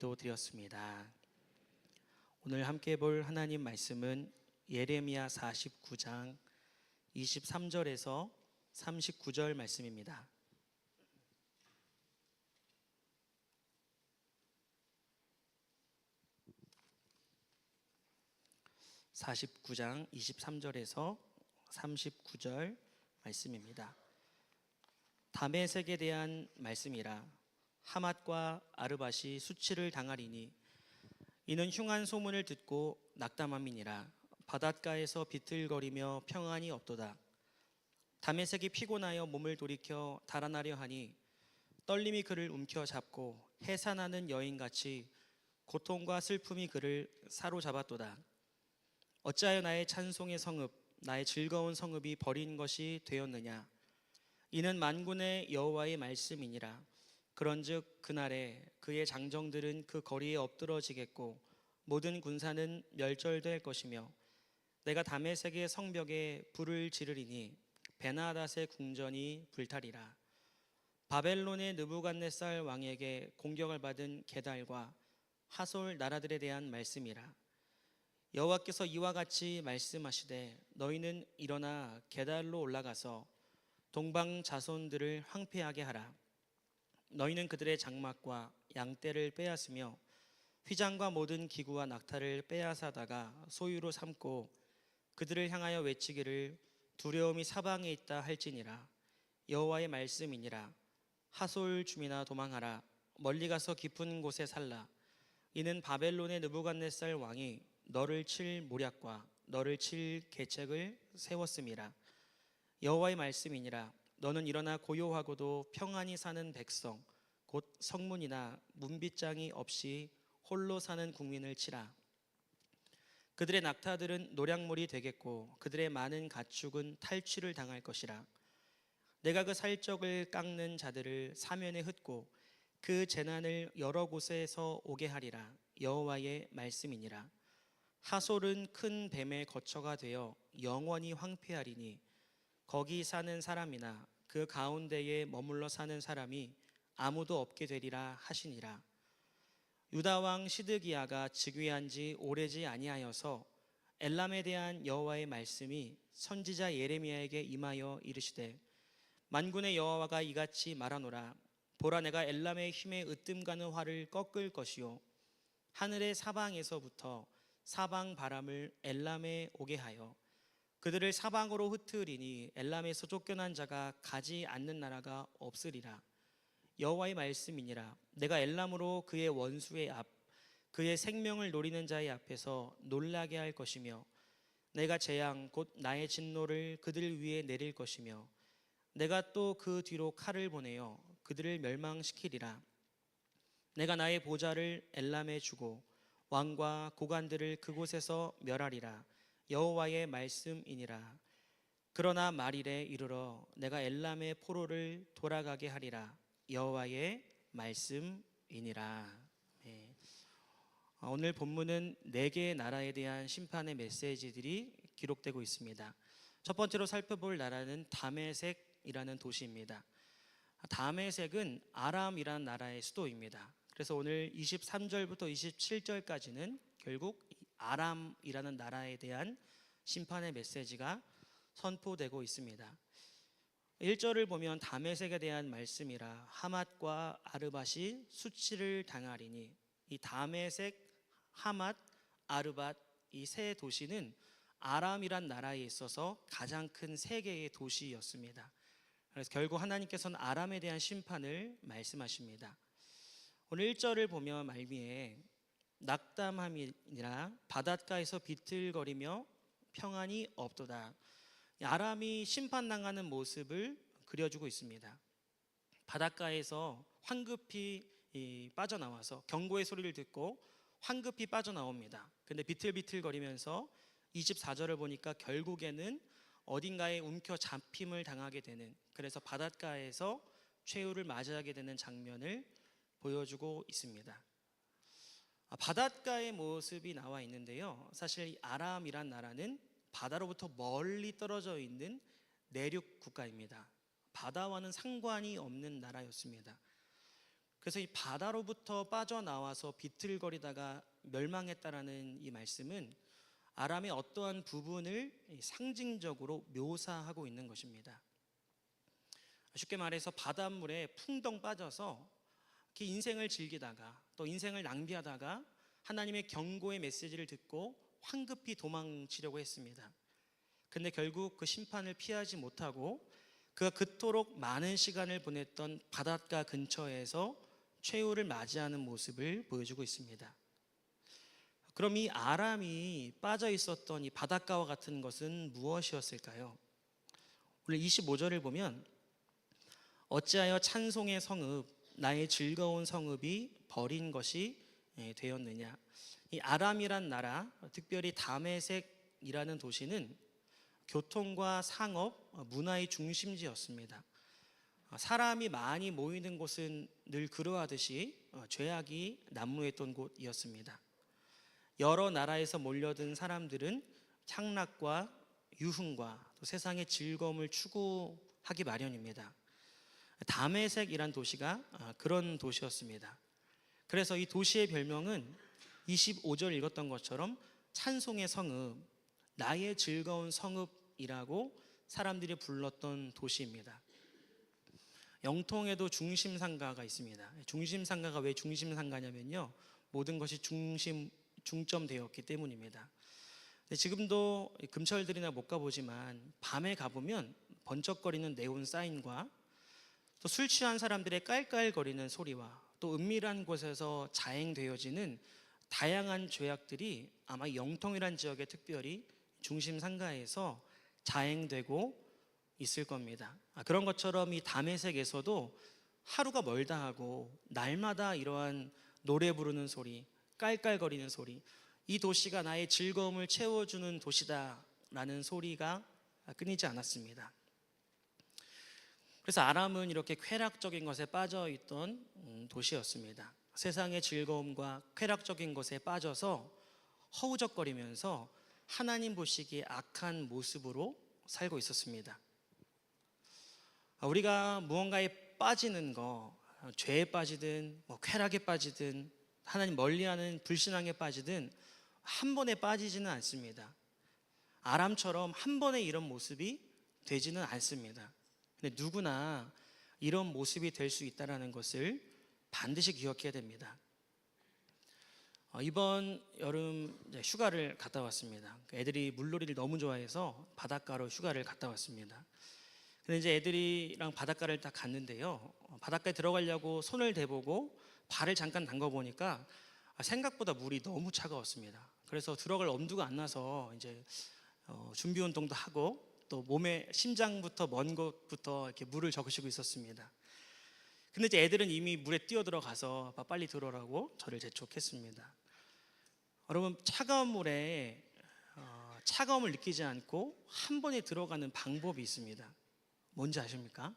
기도드렸습니다. 오늘 함께 볼 하나님 말씀은 예레미야 49장 23절에서 39절 말씀입니다. 49장 23절에서 39절 말씀입니다. 다메섹에 대한 말씀이라. 하맛과 아르밧이 수치를 당하리니 이는 흉한 소문을 듣고 낙담함이니라. 바닷가에서 비틀거리며 평안이 없도다. 다메섹이 피곤하여 몸을 돌이켜 달아나려 하니 떨림이 그를 움켜잡고 해산하는 여인같이 고통과 슬픔이 그를 사로잡았도다. 어찌하여 나의 찬송의 성읍, 나의 즐거운 성읍이 버린 것이 되었느냐. 이는 만군의 여호와의 말씀이니라. 그런즉 그날에 그의 장정들은 그 거리에 엎드러지겠고 모든 군사는 멸절될 것이며 내가 다메섹의 성벽에 불을 지르리니 베나닷의 궁전이 불타리라. 바벨론의 느부갓네살 왕에게 공격을 받은 게달과 하솔 나라들에 대한 말씀이라. 여호와께서 이와 같이 말씀하시되 너희는 일어나 게달로 올라가서 동방 자손들을 황폐하게 하라. 너희는 그들의 장막과 양떼를 빼앗으며 휘장과 모든 기구와 낙타를 빼앗아다가 소유로 삼고 그들을 향하여 외치기를 두려움이 사방에 있다 할지니라. 여호와의 말씀이니라. 하솔 주민아 도망하라. 멀리 가서 깊은 곳에 살라. 이는 바벨론의 느부갓네살 왕이 너를 칠 모략과 너를 칠 계책을 세웠음이라. 여호와의 말씀이니라. 너는 일어나 고요하고도 평안히 사는 백성 곧 성문이나 문빗장이 없이 홀로 사는 국민을 치라. 그들의 낙타들은 노략물이 되겠고 그들의 많은 가축은 탈취를 당할 것이라. 내가 그 살적을 깎는 자들을 사면에 흩고 그 재난을 여러 곳에서 오게 하리라. 여호와의 말씀이니라. 하솔은 큰 뱀의 거처가 되어 영원히 황폐하리니 거기 사는 사람이나 그 가운데에 머물러 사는 사람이 아무도 없게 되리라 하시니라. 유다 왕 시드기야가 즉위한 지 오래지 아니하여서 엘람에 대한 여호와의 말씀이 선지자 예레미야에게 임하여 이르시되 만군의 여호와가 이같이 말하노라. 보라, 내가 엘람의 힘에 으뜸가는 활을 꺾을 것이요 하늘의 사방에서부터 사방 바람을 엘람에 오게 하여 그들을 사방으로 흩으리니 엘람에서 쫓겨난 자가 가지 않는 나라가 없으리라. 여호와의 말씀이니라. 내가 엘람으로 그의 원수의 앞, 그의 생명을 노리는 자의 앞에서 놀라게 할 것이며 내가 재앙 곧 나의 진노를 그들 위에 내릴 것이며 내가 또 그 뒤로 칼을 보내어 그들을 멸망시키리라. 내가 나의 보좌를 엘람에 주고 왕과 고관들을 그곳에서 멸하리라. 여호와의 말씀이니라. 그러나 말일에 이르러 내가 엘람의 포로를 돌아가게 하리라. 여호와의 말씀이니라. 네. 오늘 본문은 4개의 나라에 대한 심판의 메시지들이 기록되고 있습니다. 첫 번째로 살펴볼 나라는 다메섹이라는 도시입니다. 다메섹은 아람이라는 나라의 수도입니다. 그래서 오늘 23절부터 27절까지는 결국 아람이라는 나라에 대한 심판의 메시지가 선포되고 있습니다. 1절을 보면 다메섹에 대한 말씀이라. 하맛과 아르밧이 수치를 당하리니. 이 다메섹, 하맛, 아르밧 이 세 도시는 아람이란 나라에 있어서 가장 큰 3개의 도시였습니다. 그래서 결국 하나님께서는 아람에 대한 심판을 말씀하십니다. 오늘 1절을 보면 말미에 낙담함이니라. 바닷가에서 비틀거리며 평안이 없도다. 아람이 심판당하는 모습을 그려주고 있습니다. 바닷가에서 황급히 빠져나와서 경고의 소리를 듣고 황급히 빠져나옵니다. 근데 비틀비틀거리면서 24절을 보니까 결국에는 어딘가에 움켜잡힘을 당하게 되는, 그래서 바닷가에서 최후를 맞이하게 되는 장면을 보여주고 있습니다. 바닷가의 모습이 나와 있는데요, 사실 이 아람이란 나라는 바다로부터 멀리 떨어져 있는 내륙 국가입니다. 바다와는 상관이 없는 나라였습니다. 그래서 이 바다로부터 빠져나와서 비틀거리다가 멸망했다라는 이 말씀은 아람의 어떠한 부분을 상징적으로 묘사하고 있는 것입니다. 쉽게 말해서 바닷물에 풍덩 빠져서 이렇게 인생을 즐기다가 또 인생을 낭비하다가 하나님의 경고의 메시지를 듣고 황급히 도망치려고 했습니다. 근데 결국 그 심판을 피하지 못하고 그가 그토록 많은 시간을 보냈던 바닷가 근처에서 최후를 맞이하는 모습을 보여주고 있습니다. 그럼 이 아람이 빠져 있었던 이 바닷가와 같은 것은 무엇이었을까요? 오늘 25절을 보면 어찌하여 찬송의 성읍 나의 즐거운 성읍이 버린 것이 되었느냐. 이 아람이란 나라, 특별히 다메섹이라는 도시는 교통과 상업, 문화의 중심지였습니다. 사람이 많이 모이는 곳은 늘 그러하듯이 죄악이 난무했던 곳이었습니다. 여러 나라에서 몰려든 사람들은 향락과 유흥과 또 세상의 즐거움을 추구하기 마련입니다. 다메섹이란 도시가 그런 도시였습니다. 그래서 이 도시의 별명은 25절 읽었던 것처럼 찬송의 성읍, 나의 즐거운 성읍이라고 사람들이 불렀던 도시입니다. 영통에도 중심상가가 있습니다. 중심상가가 왜 중심상가냐면요, 모든 것이 중점되었기 때문입니다. 지금도 금철들이나 못 가보지만 밤에 가보면 번쩍거리는 네온 사인과 또 술 취한 사람들의 깔깔거리는 소리와 또 은밀한 곳에서 자행되어지는 다양한 죄악들이 아마 영통이란 지역에 특별히 중심 상가에서 자행되고 있을 겁니다. 그런 것처럼 이 다메섹에서도 하루가 멀다 하고 날마다 이러한 노래 부르는 소리, 깔깔거리는 소리, 이 도시가 나의 즐거움을 채워주는 도시다라는 소리가 끊이지 않았습니다. 그래서 아람은 이렇게 쾌락적인 것에 빠져있던 도시였습니다. 세상의 즐거움과 쾌락적인 것에 빠져서 허우적거리면서 하나님 보시기에 악한 모습으로 살고 있었습니다. 우리가 무언가에 빠지는 거, 죄에 빠지든 쾌락에 빠지든 하나님 멀리하는 불신앙에 빠지든 한 번에 빠지지는 않습니다. 아람처럼 한 번에 이런 모습이 되지는 않습니다. 근데 누구나 이런 모습이 될 수 있다는 것을 반드시 기억해야 됩니다. 이번 여름 휴가를 갔다 왔습니다. 애들이 물놀이를 너무 좋아해서 바닷가로 휴가를 갔다 왔습니다. 근데 이제 애들이랑 바닷가를 딱 갔는데요, 바닷가에 들어가려고 손을 대보고 발을 잠깐 담궈 보니까 생각보다 물이 너무 차가웠습니다. 그래서 들어갈 엄두가 안 나서 이제 준비 운동도 하고 또 몸에 심장부터 먼 곳부터 이렇게 물을 적시고 있었습니다. 근데 이제 애들은 이미 물에 뛰어들어가서 빨리 들어오라고 저를 재촉했습니다. 여러분, 차가운 물에 차가움을 느끼지 않고 한 번에 들어가는 방법이 있습니다. 뭔지 아십니까?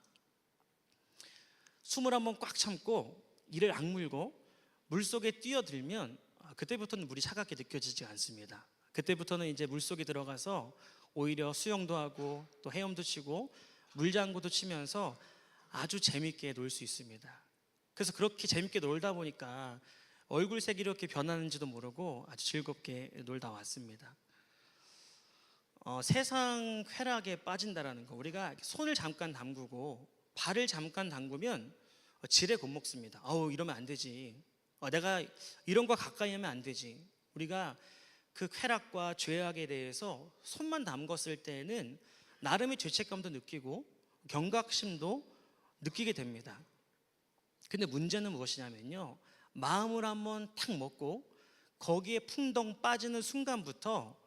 숨을 한번 꽉 참고 이를 악물고 물속에 뛰어들면 그때부터는 물이 차갑게 느껴지지 않습니다. 그때부터는 이제 물속에 들어가서 오히려 수영도 하고 또 헤엄도 치고 물장구도 치면서 아주 재밌게 놀 수 있습니다. 그래서 그렇게 재밌게 놀다 보니까 얼굴색이 이렇게 변하는지도 모르고 아주 즐겁게 놀다 왔습니다. 세상 쾌락에 빠진다라는 거, 우리가 손을 잠깐 담그고 발을 잠깐 담그면 지레 겁먹습니다. 이러면 안 되지. 내가 이런 거 가까이 하면 안 되지. 우리가 그 쾌락과 죄악에 대해서 손만 담궜을 때는 나름의 죄책감도 느끼고 경각심도 느끼게 됩니다. 근데 문제는 무엇이냐면요, 마음을 한번 탁 먹고 거기에 풍덩 빠지는 순간부터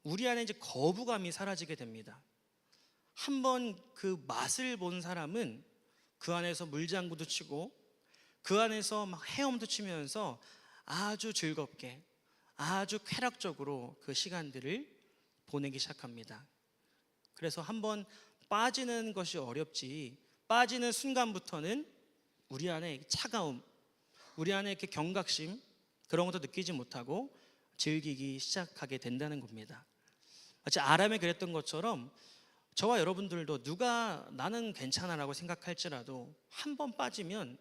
우리 안에 이제 거부감이 사라지게 됩니다. 한번 그 맛을 본 사람은 그 안에서 물장구도 치고 그 안에서 막 헤엄도 치면서 아주 즐겁게 아주 쾌락적으로 그 시간들을 보내기 시작합니다. 그래서 한번 빠지는 것이 어렵지, 빠지는 순간부터는 우리 안에 차가움, 우리 안에 이렇게 경각심, 그런 것도 느끼지 못하고 즐기기 시작하게 된다는 겁니다. 마치 아람에 그랬던 것처럼 저와 여러분들도 누가 나는 괜찮아라고 생각할지라도 한 번 빠지면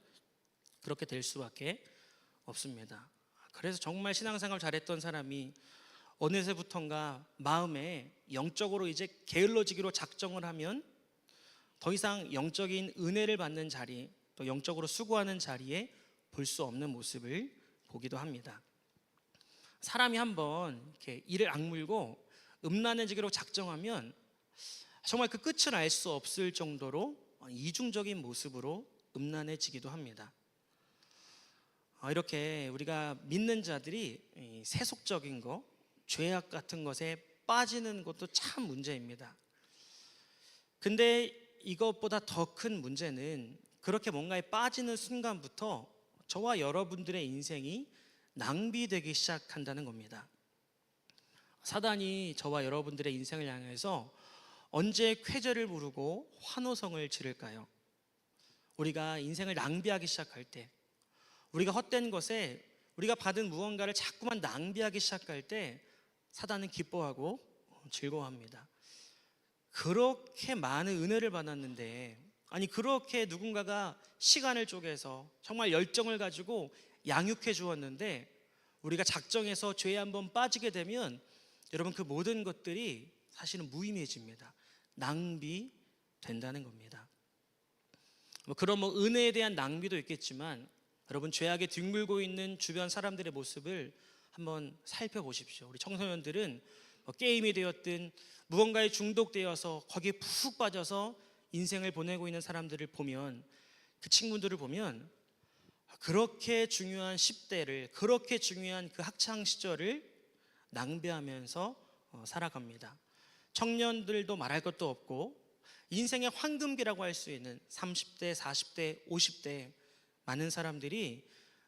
그렇게 될 수밖에 없습니다. 그래서 정말 신앙생활 잘했던 사람이 어느새부턴가 마음에 영적으로 이제 게을러지기로 작정을 하면 더 이상 영적인 은혜를 받는 자리, 또 영적으로 수고하는 자리에 볼 수 없는 모습을 보기도 합니다. 사람이 한번 이렇게 이를 악물고 음란해지기로 작정하면 정말 그 끝을 알 수 없을 정도로 이중적인 모습으로 음란해지기도 합니다. 이렇게 우리가 믿는 자들이 세속적인 거, 죄악 같은 것에 빠지는 것도 참 문제입니다. 근데 이것보다 더 큰 문제는 그렇게 뭔가에 빠지는 순간부터 저와 여러분들의 인생이 낭비되기 시작한다는 겁니다. 사단이 저와 여러분들의 인생을 향해서 언제 쾌재를 부르고 환호성을 지를까요? 우리가 인생을 낭비하기 시작할 때, 우리가 헛된 것에 우리가 받은 무언가를 자꾸만 낭비하기 시작할 때 사단은 기뻐하고 즐거워합니다. 그렇게 많은 은혜를 받았는데, 아니 그렇게 누군가가 시간을 쪼개서 정말 열정을 가지고 양육해 주었는데 우리가 작정해서 죄에 한번 빠지게 되면 여러분 그 모든 것들이 사실은 무의미해집니다. 낭비된다는 겁니다. 그런 은혜에 대한 낭비도 있겠지만 여러분 죄악에 뒹굴고 있는 주변 사람들의 모습을 한번 살펴보십시오. 우리 청소년들은 게임이 되었든 무언가에 중독되어서 거기에 푹 빠져서 인생을 보내고 있는 사람들을 보면, 그 친구들을 보면 그렇게 중요한 10대를, 그렇게 중요한 그 학창 시절을 낭비하면서 살아갑니다. 청년들도 말할 것도 없고 인생의 황금기라고 할 수 있는 30대, 40대, 50대 많은 사람들이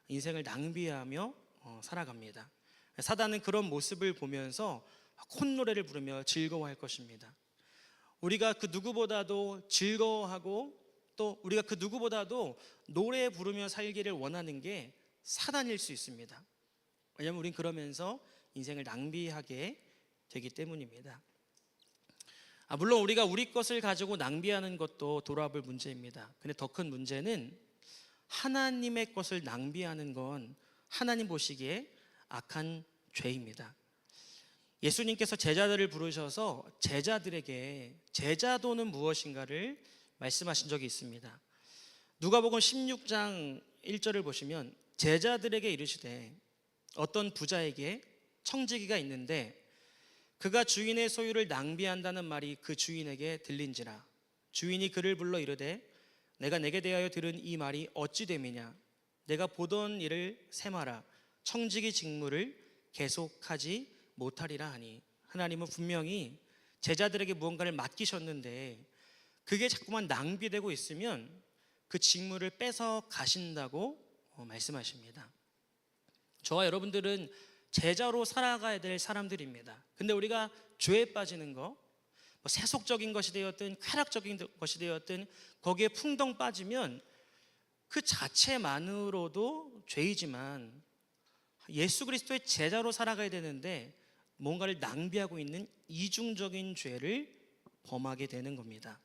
인생을 낭비하며 살아갑니다. 사단은 그런 모습을 보면서 콧노래를 부르며 즐거워할 것입니다. 우리가 그 누구보다도 즐거워하고 또 우리가 그 누구보다도 노래 부르며 살기를 원하는 게 사단일 수 있습니다. 왜냐하면 우린 그러면서 인생을 낭비하게 되기 때문입니다. 물론 우리가 우리 것을 가지고 낭비하는 것도 돌아볼 문제입니다. 근데 더 큰 문제는 하나님의 것을 낭비하는 건 하나님 보시기에 악한 죄입니다. 예수님께서 제자들을 부르셔서 제자들에게 제자도는 무엇인가를 말씀하신 적이 있습니다. 누가복음 16장 1절을 보시면 제자들에게 이르시되 어떤 부자에게 청지기가 있는데 그가 주인의 소유를 낭비한다는 말이 그 주인에게 들린지라. 주인이 그를 불러 이르되 내가 내게 대하여 들은 이 말이 어찌 됨이냐. 내가 보던 일을 세마라. 청지기 직무를 계속하지 못하리라 하니. 하나님은 분명히 제자들에게 무언가를 맡기셨는데 그게 자꾸만 낭비되고 있으면 그 직무를 뺏어 가신다고 말씀하십니다. 저와 여러분들은 제자로 살아가야 될 사람들입니다. 근데 우리가 죄에 빠지는 거, 세속적인 것이 되었든 쾌락적인 것이 되었든 거기에 풍덩 빠지면 그 자체만으로도 죄이지만 예수 그리스도의 제자로 살아가야 되는데 뭔가를 낭비하고 있는 이중적인 죄를 범하게 되는 겁니다.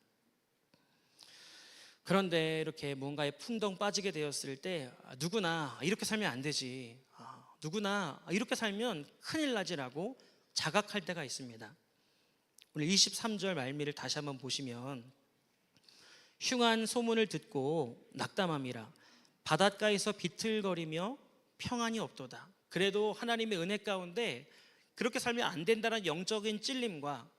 그런데 이렇게 뭔가에 풍덩 빠지게 되었을 때 누구나 이렇게 살면 안 되지, 누구나 이렇게 살면 큰일 나지라고 자각할 때가 있습니다. 오늘 23절 말미를 다시 한번 보시면 흉한 소문을 듣고 낙담함이라. 바닷가에서 비틀거리며 평안이 없도다. 그래도 하나님의 은혜 가운데 그렇게 살면 안 된다는 영적인 찔림과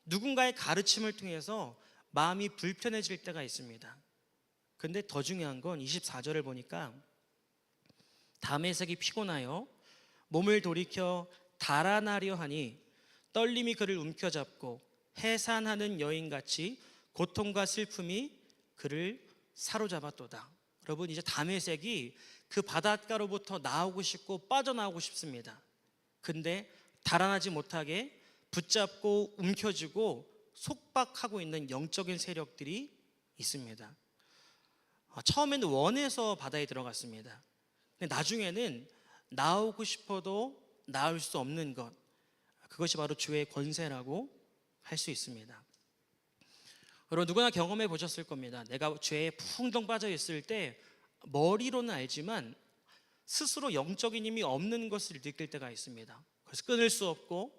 누군가의 가르침을 통해서 마음이 불편해질 때가 있습니다. 근데 더 중요한 건 24절을 보니까 다메섹이 피곤하여 몸을 돌이켜 달아나려 하니 떨림이 그를 움켜잡고 해산하는 여인같이 고통과 슬픔이 그를 사로잡았도다. 여러분, 이제 다메섹이 그 바닷가로부터 나오고 싶고 빠져나오고 싶습니다. 근데 달아나지 못하게 붙잡고 움켜쥐고 속박하고 있는 영적인 세력들이 있습니다. 처음에는 원해서 바다에 들어갔습니다. 근데 나중에는 나오고 싶어도 나올 수 없는 것, 그것이 바로 주의 권세라고 할 수 있습니다. 여러분, 누구나 경험해 보셨을 겁니다. 내가 죄에 풍덩 빠져 있을 때 머리로는 알지만 스스로 영적인 힘이 없는 것을 느낄 때가 있습니다. 그래서 끊을 수 없고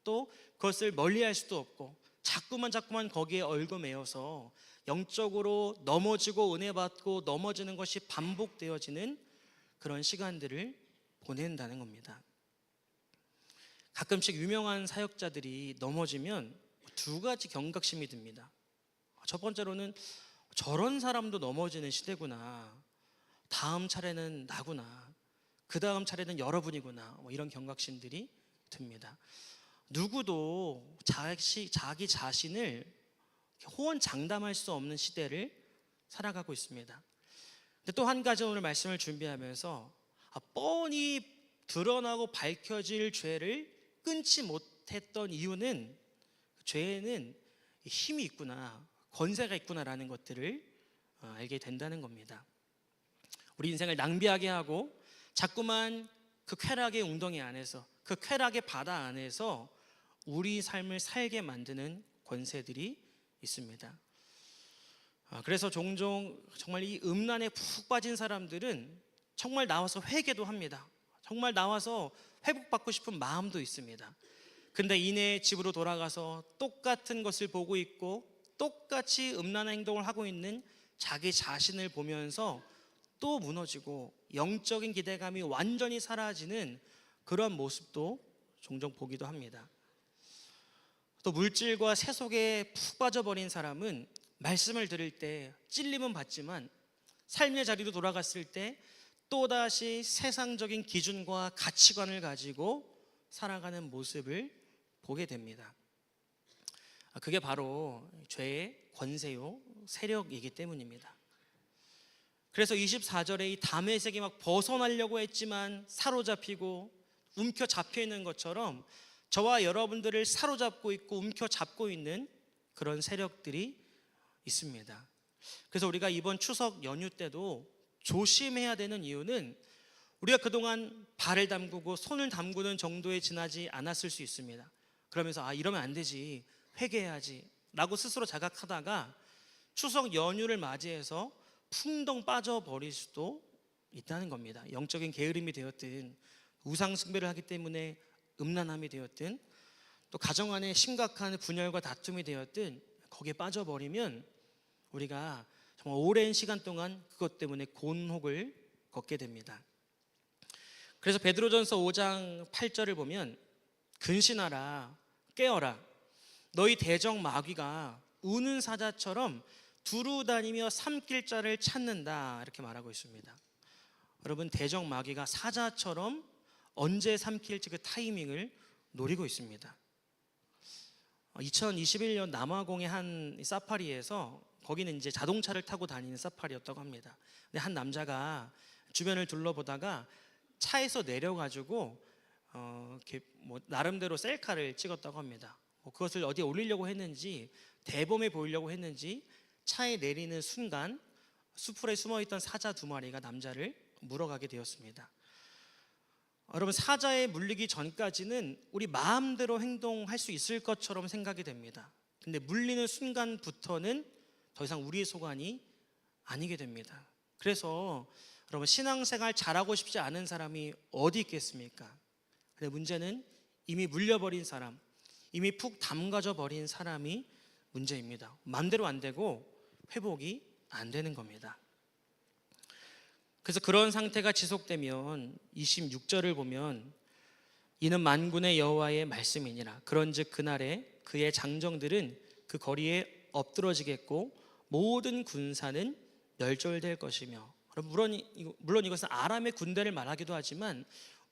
또 그것을 멀리할 수도 없고 자꾸만 거기에 얽어매여서 영적으로 넘어지고 은혜 받고 넘어지는 것이 반복되어지는 그런 시간들을 보낸다는 겁니다. 가끔씩 유명한 사역자들이 넘어지면 두 가지 경각심이 듭니다. 첫 번째로는 저런 사람도 넘어지는 시대구나, 다음 차례는 나구나, 그 다음 차례는 여러분이구나, 이런 경각심들이 듭니다. 누구도 자기 자신을 호언장담할 수 없는 시대를 살아가고 있습니다. 근데 또 한 가지 오늘 말씀을 준비하면서 뻔히 드러나고 밝혀질 죄를 끊지 못했던 이유는 죄에는 힘이 있구나, 권세가 있구나라는 것들을 알게 된다는 겁니다. 우리 인생을 낭비하게 하고 자꾸만 그 쾌락의 웅덩이 안에서, 그 쾌락의 바다 안에서 우리 삶을 살게 만드는 권세들이 있습니다. 그래서 종종 정말 이 음란에 푹 빠진 사람들은 정말 나와서 회개도 합니다. 정말 나와서 회복받고 싶은 마음도 있습니다. 근데 이내 집으로 돌아가서 똑같은 것을 보고 있고 똑같이 음란한 행동을 하고 있는 자기 자신을 보면서 또 무너지고 영적인 기대감이 완전히 사라지는 그런 모습도 종종 보기도 합니다. 또 물질과 세속에 푹 빠져버린 사람은 말씀을 들을 때 찔림은 받지만 삶의 자리로 돌아갔을 때 또다시 세상적인 기준과 가치관을 가지고 살아가는 모습을 보게 됩니다. 그게 바로 죄의 권세요, 세력이기 때문입니다. 그래서 24절에 이 다메섹이 막 벗어나려고 했지만 사로잡히고 움켜잡혀 있는 것처럼 저와 여러분들을 사로잡고 있고 움켜잡고 있는 그런 세력들이 있습니다. 그래서 우리가 이번 추석 연휴 때도 조심해야 되는 이유는 우리가 그동안 발을 담그고 손을 담그는 정도에 지나지 않았을 수 있습니다. 그러면서 이러면 안 되지, 회개해야지 라고 스스로 자각하다가 추석 연휴를 맞이해서 풍덩 빠져버릴 수도 있다는 겁니다. 영적인 게으름이 되었든 우상 숭배를 하기 때문에 음란함이 되었든 또 가정 안에 심각한 분열과 다툼이 되었든 거기에 빠져버리면 우리가 정말 오랜 시간 동안 그것 때문에 곤혹을 겪게 됩니다. 그래서 베드로전서 5장 8절을 보면 근신하라, 깨어라, 너희 대적 마귀가 우는 사자처럼 두루 다니며 삼킬 자를 찾는다, 이렇게 말하고 있습니다. 여러분, 대적 마귀가 사자처럼 언제 삼킬지 그 타이밍을 노리고 있습니다. 2021년 남아공의 한 사파리에서, 거기는 이제 자동차를 타고 다니는 사파리였다고 합니다. 근데 한 남자가 주변을 둘러보다가 차에서 내려가지고 이렇게 나름대로 셀카를 찍었다고 합니다. 그것을 어디에 올리려고 했는지, 대범해 보이려고 했는지 차에 내리는 순간 수풀에 숨어있던 사자 2마리가 남자를 물어가게 되었습니다. 여러분, 사자에 물리기 전까지는 우리 마음대로 행동할 수 있을 것처럼 생각이 됩니다. 근데 물리는 순간부터는 더 이상 우리의 소관이 아니게 됩니다. 그래서 여러분, 신앙생활 잘하고 싶지 않은 사람이 어디 있겠습니까? 근데 문제는 이미 물려버린 사람, 이미 푹 담가져 버린 사람이 문제입니다. 마음대로 안 되고 회복이 안 되는 겁니다. 그래서 그런 상태가 지속되면 26절을 보면 이는 만군의 여호와의 말씀이니라. 그런즉 그날에 그의 장정들은 그 거리에 엎드러지겠고 모든 군사는 멸절될 것이며. 물론 이것은 아람의 군대를 말하기도 하지만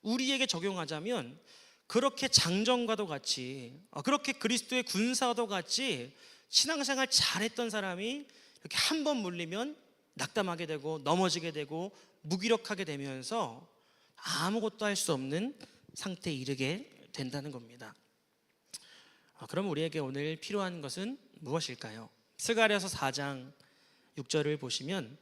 우리에게 적용하자면 그렇게 장정과도 같이, 그렇게 그리스도의 군사와도 같이 신앙생활 잘했던 사람이 이렇게 한 번 물리면 낙담하게 되고 넘어지게 되고 무기력하게 되면서 아무것도 할 수 없는 상태에 이르게 된다는 겁니다. 그럼 우리에게 오늘 필요한 것은 무엇일까요? 스가랴서 4장 6절을 보시면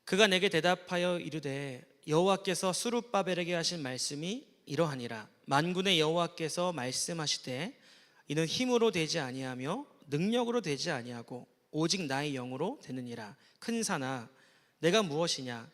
그가 내게 대답하여 이르되 여호와께서 스룹바벨에게 하신 말씀이 이러하니라. 만군의 여호와께서 말씀하시되 이는 힘으로 되지 아니하며 능력으로 되지 아니하고 오직 나의 영으로 되느니라. 큰 산아 내가 무엇이냐?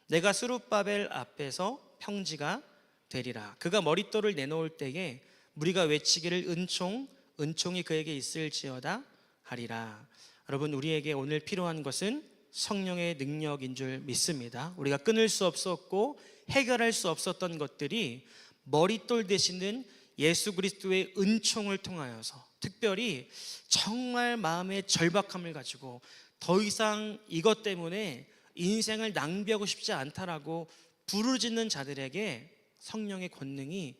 내가 스룹바벨 앞에서 평지가 되리라. 그가 머릿돌을 내놓을 때에 무리가 외치기를 은총 은총이 그에게 있을지어다 하리라. 여러분, 우리에게 오늘 필요한 것은 성령의 능력인 줄 믿습니다. 우리가 끊을 수 없었고 해결할 수 없었던 것들이 머릿돌 되시는 예수 그리스도의 은총을 통하여서, 특별히 정말 마음의 절박함을 가지고 더 이상 이것 때문에 인생을 낭비하고 싶지 않다라고 부르짖는 자들에게 성령의 권능이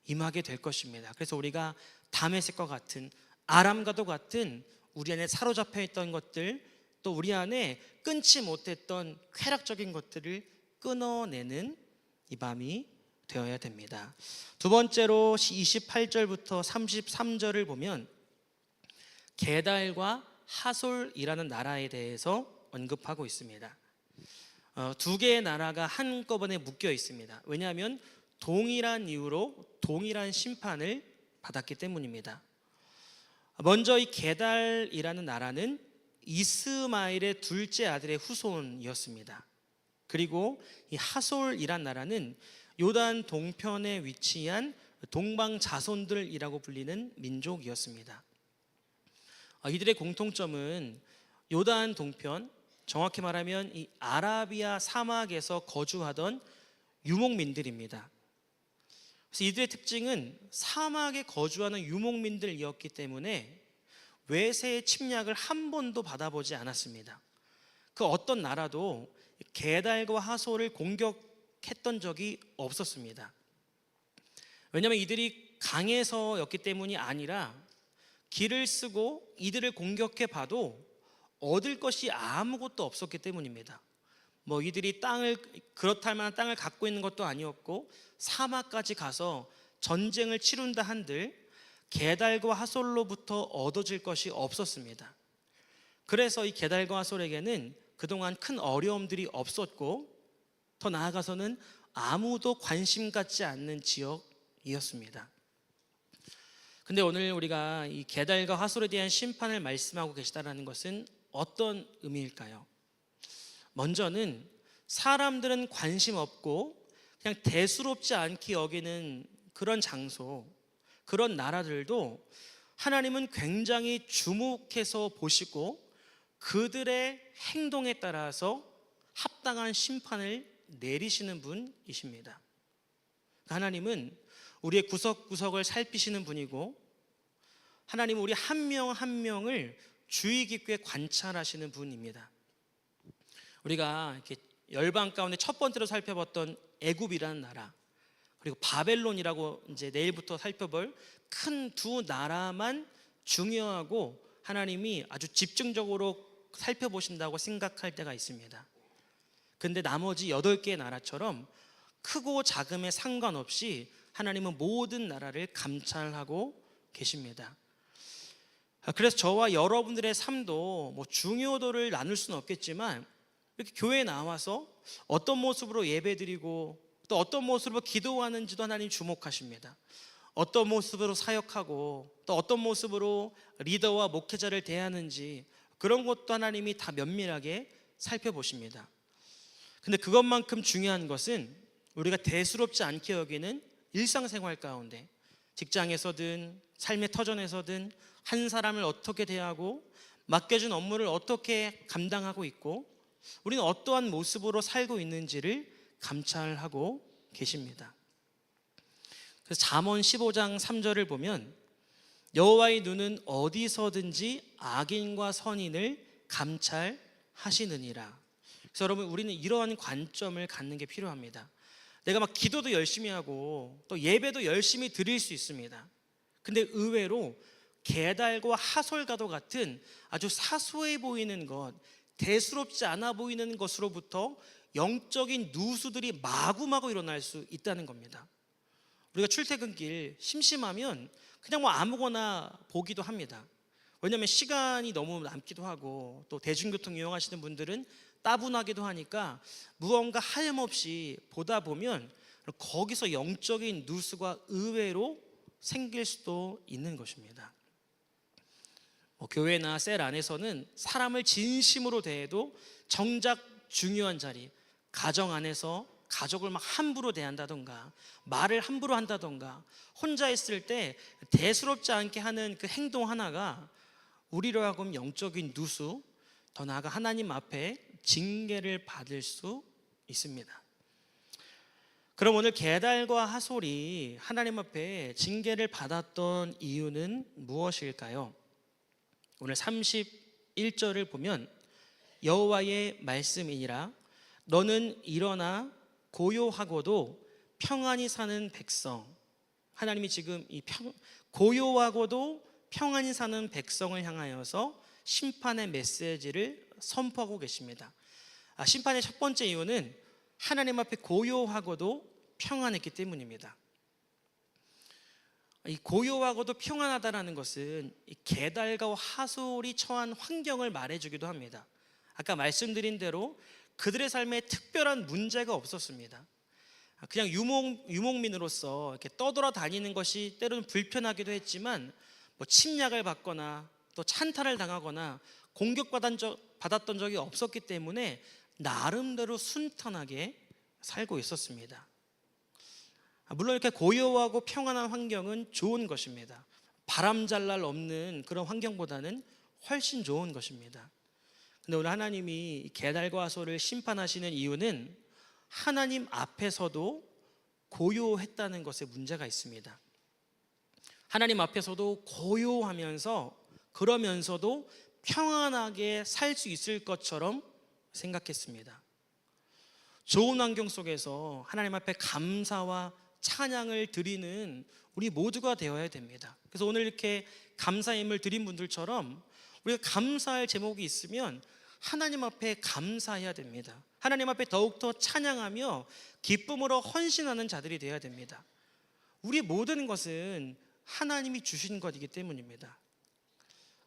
임하게 될 것입니다. 그래서 우리가 다메섹과 같은, 아람과도 같은 우리 안에 사로잡혀 있던 것들, 또 우리 안에 끊지 못했던 쾌락적인 것들을 끊어내는 이 밤이 되어야 됩니다. 두 번째로 28절부터 33절을 보면 게달과 하솔이라는 나라에 대해서 언급하고 있습니다. 두 개의 나라가 한꺼번에 묶여 있습니다. 왜냐하면 동일한 이유로 동일한 심판을 받았기 때문입니다. 먼저 이 게달이라는 나라는 이스마엘의 둘째 아들의 후손이었습니다. 그리고 이 하솔이란 나라는 요단 동편에 위치한 동방 자손들이라고 불리는 민족이었습니다. 이들의 공통점은 요단 동편, 정확히 말하면 이 아라비아 사막에서 거주하던 유목민들입니다. 그래서 이들의 특징은 사막에 거주하는 유목민들이었기 때문에 외세의 침략을 한 번도 받아보지 않았습니다. 그 어떤 나라도 게달과 하솔을 공격했던 적이 없었습니다. 왜냐하면 이들이 강해서였기 때문이 아니라 길을 쓰고 이들을 공격해 봐도 얻을 것이 아무것도 없었기 때문입니다. 이들이 그렇다 할 만한 땅을 갖고 있는 것도 아니었고 사막까지 가서 전쟁을 치룬다 한들 게달과 하솔로부터 얻어질 것이 없었습니다. 그래서 이 게달과 하솔에게는 그동안 큰 어려움들이 없었고 더 나아가서는 아무도 관심 갖지 않는 지역이었습니다. 근데 오늘 우리가 이 게달과 하솔에 대한 심판을 말씀하고 계시다는 것은 어떤 의미일까요? 먼저는 사람들은 관심 없고 그냥 대수롭지 않게 여기는 그런 장소, 그런 나라들도 하나님은 굉장히 주목해서 보시고 그들의 행동에 따라서 합당한 심판을 내리시는 분이십니다. 하나님은 우리의 구석구석을 살피시는 분이고 하나님은 우리 한 명 한 명을 주의 깊게 관찰하시는 분입니다. 우리가 이렇게 열방 가운데 첫 번째로 살펴봤던 애굽이라는 나라, 그리고 바벨론이라고 이제 내일부터 살펴볼 큰 두 나라만 중요하고 하나님이 아주 집중적으로 살펴보신다고 생각할 때가 있습니다. 근데 나머지 8개의 나라처럼 크고 작음에 상관없이 하나님은 모든 나라를 감찰하고 계십니다. 그래서 저와 여러분들의 삶도 중요도를 나눌 수는 없겠지만 이렇게 교회에 나와서 어떤 모습으로 예배드리고 또 어떤 모습으로 기도하는지도 하나님 주목하십니다. 어떤 모습으로 사역하고 또 어떤 모습으로 리더와 목회자를 대하는지 그런 것도 하나님이 다 면밀하게 살펴보십니다. 근데 그것만큼 중요한 것은 우리가 대수롭지 않게 여기는 일상생활 가운데, 직장에서든 삶의 터전에서든 한 사람을 어떻게 대하고 맡겨준 업무를 어떻게 감당하고 있고 우리는 어떠한 모습으로 살고 있는지를 감찰하고 계십니다. 그래서 잠언 15장 3절을 보면 여호와의 눈은 어디서든지 악인과 선인을 감찰하시느니라. 그래서 여러분, 우리는 이러한 관점을 갖는 게 필요합니다. 내가 막 기도도 열심히 하고 또 예배도 열심히 드릴 수 있습니다. 근데 의외로 게달과 하솔과도 같은 아주 사소해 보이는 것, 대수롭지 않아 보이는 것으로부터 영적인 누수들이 마구마구 일어날 수 있다는 겁니다. 우리가 출퇴근길 심심하면 그냥 아무거나 보기도 합니다. 왜냐하면 시간이 너무 남기도 하고 또 대중교통 이용하시는 분들은 따분하기도 하니까 무언가 하염없이 보다 보면 거기서 영적인 누수가 의외로 생길 수도 있는 것입니다. 교회나 셀 안에서는 사람을 진심으로 대해도 정작 중요한 자리, 가정 안에서 가족을 막 함부로 대한다던가 말을 함부로 한다던가 혼자 있을 때 대수롭지 않게 하는 그 행동 하나가 우리로 하여금 영적인 누수, 더 나아가 하나님 앞에 징계를 받을 수 있습니다. 그럼 오늘 게달과 하솔이 하나님 앞에 징계를 받았던 이유는 무엇일까요? 오늘 31절을 보면 여호와의 말씀이니라 너는 일어나 고요하고도 평안히 사는 백성, 하나님이 지금 이 고요하고도 평안히 사는 백성을 향하여서 심판의 메시지를 선포하고 계십니다. 심판의 첫 번째 이유는 하나님 앞에 고요하고도 평안했기 때문입니다. 이 고요하고도 평안하다라는 것은 이 게달과 하솔이 처한 환경을 말해주기도 합니다. 아까 말씀드린 대로 그들의 삶에 특별한 문제가 없었습니다. 그냥 유목민으로서 이렇게 떠돌아다니는 것이 때로는 불편하기도 했지만 침략을 받거나 또 찬탈을 당하거나 공격받았던 적이 없었기 때문에 나름대로 순탄하게 살고 있었습니다. 물론 이렇게 고요하고 평안한 환경은 좋은 것입니다. 바람잘 없는 그런 환경보다는 훨씬 좋은 것입니다. 근데 오늘 하나님이 게달과 하솔을 심판하시는 이유는 하나님 앞에서도 고요했다는 것에 문제가 있습니다. 하나님 앞에서도 고요하면서 그러면서도 평안하게 살 수 있을 것처럼 생각했습니다. 좋은 환경 속에서 하나님 앞에 감사와 찬양을 드리는 우리 모두가 되어야 됩니다. 그래서 오늘 이렇게 감사임을 드린 분들처럼 우리가 감사할 제목이 있으면 하나님 앞에 감사해야 됩니다. 하나님 앞에 더욱더 찬양하며 기쁨으로 헌신하는 자들이 되어야 됩니다. 우리 모든 것은 하나님이 주신 것이기 때문입니다.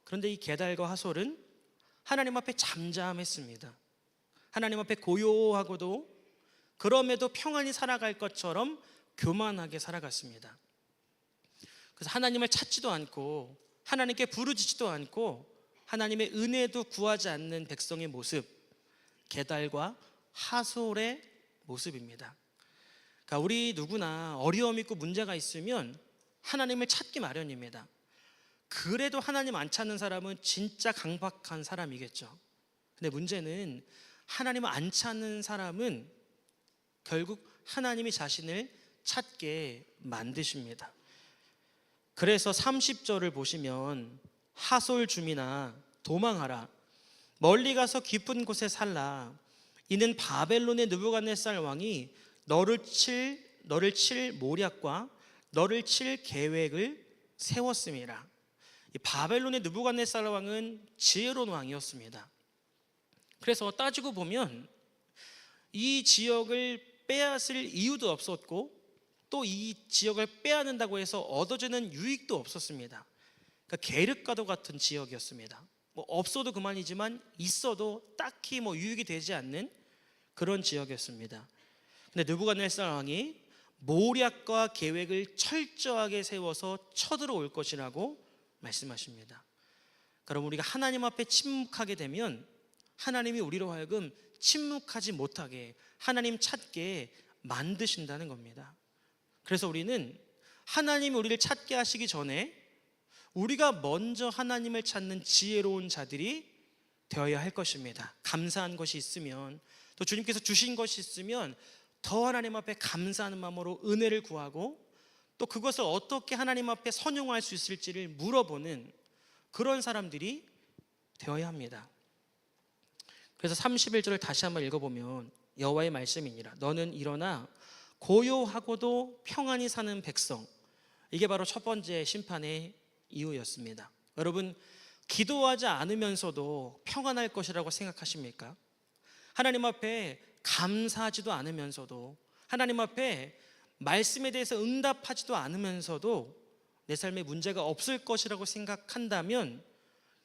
그런데 이 게달과 하솔은 하나님 앞에 잠잠했습니다. 하나님 앞에 고요하고도 그럼에도 평안히 살아갈 것처럼 교만하게 살아갔습니다. 그래서 하나님을 찾지도 않고 하나님께 부르짖지도 않고 하나님의 은혜도 구하지 않는 백성의 모습, 게달과 하솔의 모습입니다. 그러니까 우리 누구나 어려움 있고 문제가 있으면 하나님을 찾기 마련입니다. 그래도 하나님 안 찾는 사람은 진짜 강박한 사람이겠죠. 근데 문제는 하나님을 안 찾는 사람은 결국 하나님이 자신을 찾게 만드십니다. 그래서 30절을 보시면 하솔 주민아 도망하라 멀리 가서 깊은 곳에 살라 이는 바벨론의 느부갓네살 왕이 너를 칠 모략과 너를 칠 계획을 세웠음이라. 이 바벨론의 느부갓네살 왕은 지혜로운 왕이었습니다. 그래서 따지고 보면 이 지역을 빼앗을 이유도 없었고 또 이 지역을 빼앗는다고 해서 얻어지는 유익도 없었습니다. 그러니까 계륵과도 같은 지역이었습니다. 없어도 그만이지만 있어도 딱히 유익이 되지 않는 그런 지역이었습니다. 근데 느부갓네살 왕이 모략과 계획을 철저하게 세워서 쳐들어올 것이라고 말씀하십니다. 그럼 우리가 하나님 앞에 침묵하게 되면 하나님이 우리로 하여금 침묵하지 못하게 하나님 찾게 만드신다는 겁니다. 그래서 우리는 하나님이 우리를 찾게 하시기 전에 우리가 먼저 하나님을 찾는 지혜로운 자들이 되어야 할 것입니다. 감사한 것이 있으면 또 주님께서 주신 것이 있으면 더 하나님 앞에 감사하는 마음으로 은혜를 구하고 또 그것을 어떻게 하나님 앞에 선용할 수 있을지를 물어보는 그런 사람들이 되어야 합니다. 그래서 31절을 다시 한번 읽어보면 여호와의 말씀이니라 너는 일어나 고요하고도 평안히 사는 백성. 이게 바로 첫 번째 심판의 이유였습니다. 여러분 기도하지 않으면서도 평안할 것이라고 생각하십니까? 하나님 앞에 감사하지도 않으면서도 하나님 앞에 말씀에 대해서 응답하지도 않으면서도 내 삶에 문제가 없을 것이라고 생각한다면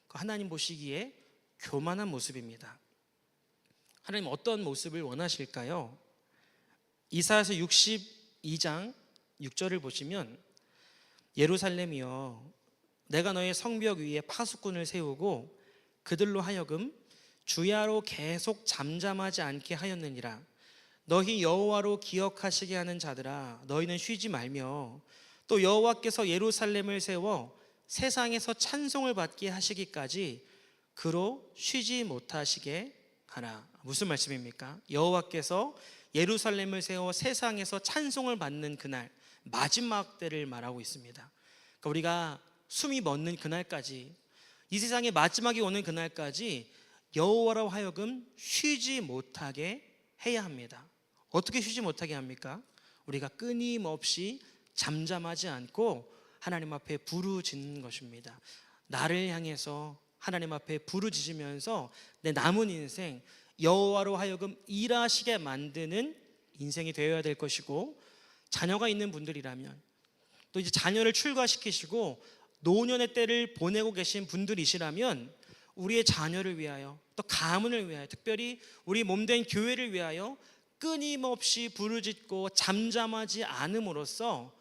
하나님 보시기에 교만한 모습입니다. 하나님 어떤 모습을 원하실까요? 이사야서 62장 6절을 보시면 예루살렘이여 내가 너의 성벽 위에 파수꾼을 세우고 그들로 하여금 주야로 계속 잠잠하지 않게 하였느니라. 너희 여호와로 기억하시게 하는 자들아, 너희는 쉬지 말며 또 여호와께서 예루살렘을 세워 세상에서 찬송을 받게 하시기까지 그로 쉬지 못하시게 하라. 무슨 말씀입니까? 여호와께서 예루살렘을 세워 세상에서 찬송을 받는 그날, 마지막 때를 말하고 있습니다. 그러니까 우리가 숨이 멎는 그날까지, 이 세상의 마지막이 오는 그날까지 여호와로 하여금 쉬지 못하게 해야 합니다. 어떻게 쉬지 못하게 합니까? 우리가 끊임없이 잠잠하지 않고 하나님 앞에 부르짖는 것입니다. 나를 향해서 하나님 앞에 부르짖으면서 내 남은 인생 여호와로 하여금 일하시게 만드는 인생이 되어야 될 것이고, 자녀가 있는 분들이라면 또 이제 자녀를 출가시키시고 노년의 때를 보내고 계신 분들이시라면 우리의 자녀를 위하여, 또 가문을 위하여, 특별히 우리 몸된 교회를 위하여 끊임없이 부르짖고 잠잠하지 않음으로써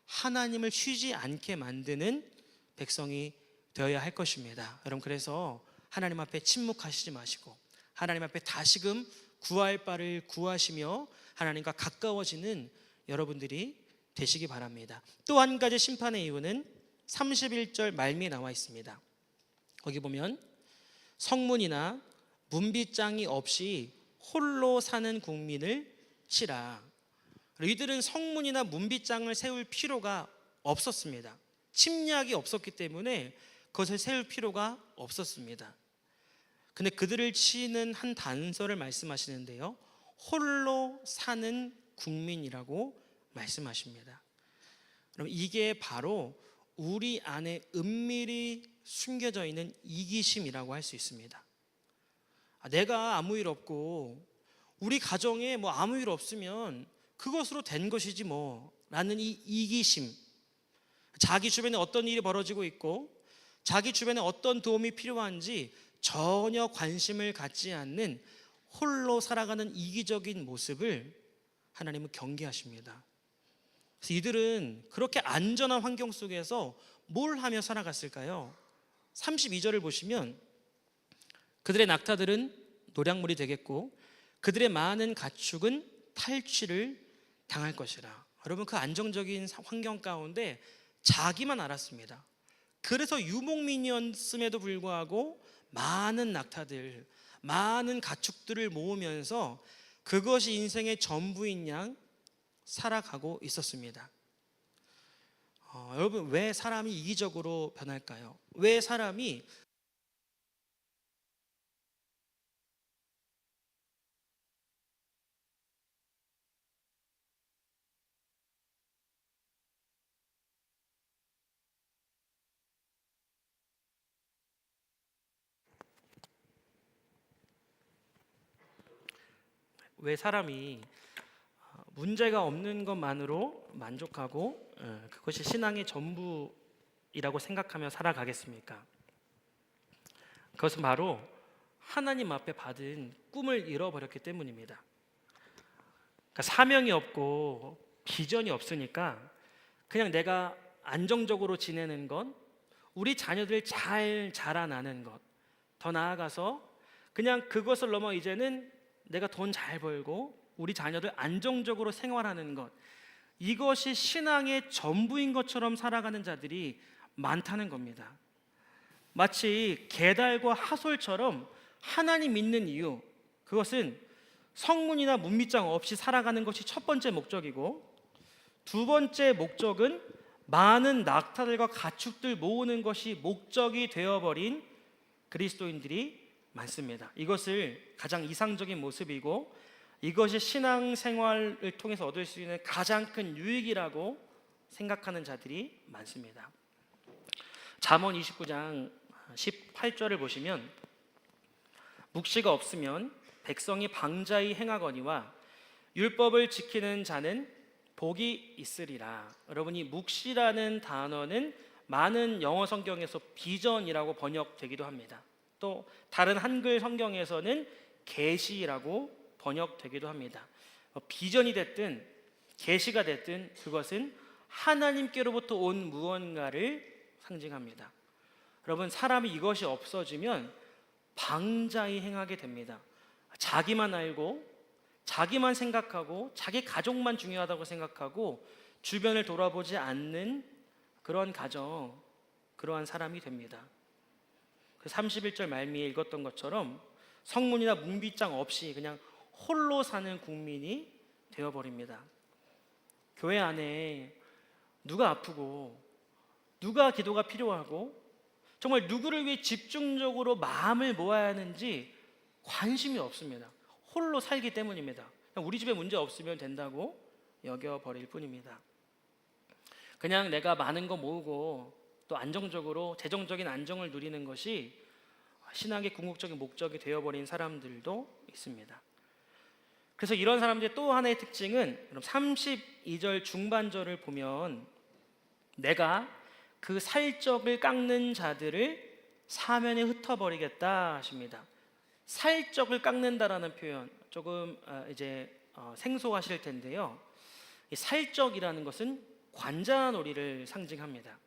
하나님을 쉬지 않게 만드는 백성이 되어야 할 것입니다. 여러분, 그래서 하나님 앞에 침묵하시지 마시고 하나님 앞에 다시금 구할 바를 구하시며 하나님과 가까워지는 여러분들이 되시기 바랍니다. 또 한 가지 심판의 이유는 31절 말미에 나와 있습니다. 거기 보면 성문이나 문빗장이 없이 홀로 사는 국민을 치라. 이들은 성문이나 문빗장을 세울 필요가 없었습니다. 침략이 없었기 때문에 그것을 세울 필요가 없었습니다. 근데 그들을 치는 한 단서를 말씀하시는데요, 홀로 사는 국민이라고 말씀하십니다. 그럼 이게 바로 우리 안에 은밀히 숨겨져 있는 이기심이라고 할 수 있습니다. 내가 아무 일 없고 우리 가정에 뭐 아무 일 없으면 그것으로 된 것이지 뭐 라는 이 이기심, 자기 주변에 어떤 일이 벌어지고 있고 자기 주변에 어떤 도움이 필요한지 전혀 관심을 갖지 않는 홀로 살아가는 이기적인 모습을 하나님은 경계하십니다. 그래서 이들은 그렇게 안전한 환경 속에서 뭘 하며 살아갔을까요? 32절을 보시면 그들의 낙타들은 노략물이 되겠고 그들의 많은 가축은 탈취를 당할 것이라. 여러분, 그 안정적인 환경 가운데 자기만 알았습니다. 그래서 유목민이었음에도 불구하고 많은 낙타들, 많은 가축들을 모으면서 그것이 인생의 전부인 양 살아가고 있었습니다. 여러분, 왜 사람이 이기적으로 변할까요? 왜 사람이 문제가 없는 것만으로 만족하고 그것이 신앙의 전부이라고 생각하며 살아가겠습니까? 그것은 바로 하나님 앞에 받은 꿈을 잃어버렸기 때문입니다. 그러니까 사명이 없고 비전이 없으니까 그냥 내가 안정적으로 지내는 것, 우리 자녀들 잘 자라나는 것, 더 나아가서 그냥 그것을 넘어 이제는 내가 돈 잘 벌고 우리 자녀들 안정적으로 생활하는 것, 이것이 신앙의 전부인 것처럼 살아가는 자들이 많다는 겁니다. 마치 게달과 하솔처럼 하나님 믿는 이유, 그것은 성문이나 문빗장 없이 살아가는 것이 첫 번째 목적이고, 두 번째 목적은 많은 낙타들과 가축들 모으는 것이 목적이 되어버린 그리스도인들이 많습니다. 이것을 가장 이상적인 모습이고 이것이 신앙생활을 통해서 얻을 수 있는 가장 큰 유익이라고 생각하는 자들이 많습니다. 잠언 29장 18절을 보시면 묵시가 없으면 백성이 방자히 행하거니와 율법을 지키는 자는 복이 있으리라. 여러분이 묵시라는 단어는 많은 영어 성경에서 비전이라고 번역되기도 합니다. 또 다른 한글 성경에서는 계시라고 번역되기도 합니다. 비전이 됐든 계시가 됐든 그것은 하나님께로부터 온 무언가를 상징합니다. 여러분, 사람이 이것이 없어지면 방자히 행하게 됩니다. 자기만 알고 자기만 생각하고 자기 가족만 중요하다고 생각하고 주변을 돌아보지 않는 그러한 가정, 그러한 사람이 됩니다. 그 31절 말미에 읽었던 것처럼 성문이나 문빗장 없이 그냥 홀로 사는 국민이 되어버립니다. 교회 안에 누가 아프고 누가 기도가 필요하고 정말 누구를 위해 집중적으로 마음을 모아야 하는지 관심이 없습니다. 홀로 살기 때문입니다. 우리 집에 문제 없으면 된다고 여겨버릴 뿐입니다. 그냥 내가 많은 거 모으고 또 안정적으로 재정적인 안정을 누리는 것이 신앙의 궁극적인 목적이 되어버린 사람들도 있습니다. 그래서 이런 사람들의 또 하나의 특징은 32절 중반절을 보면 내가 그 살적을 깎는 자들을 사면에 흩어버리겠다 하십니다. 살적을 깎는다라는 표현 조금 생소하실 텐데요. 이 살적이라는 것은 관자놀이를 상징합니다.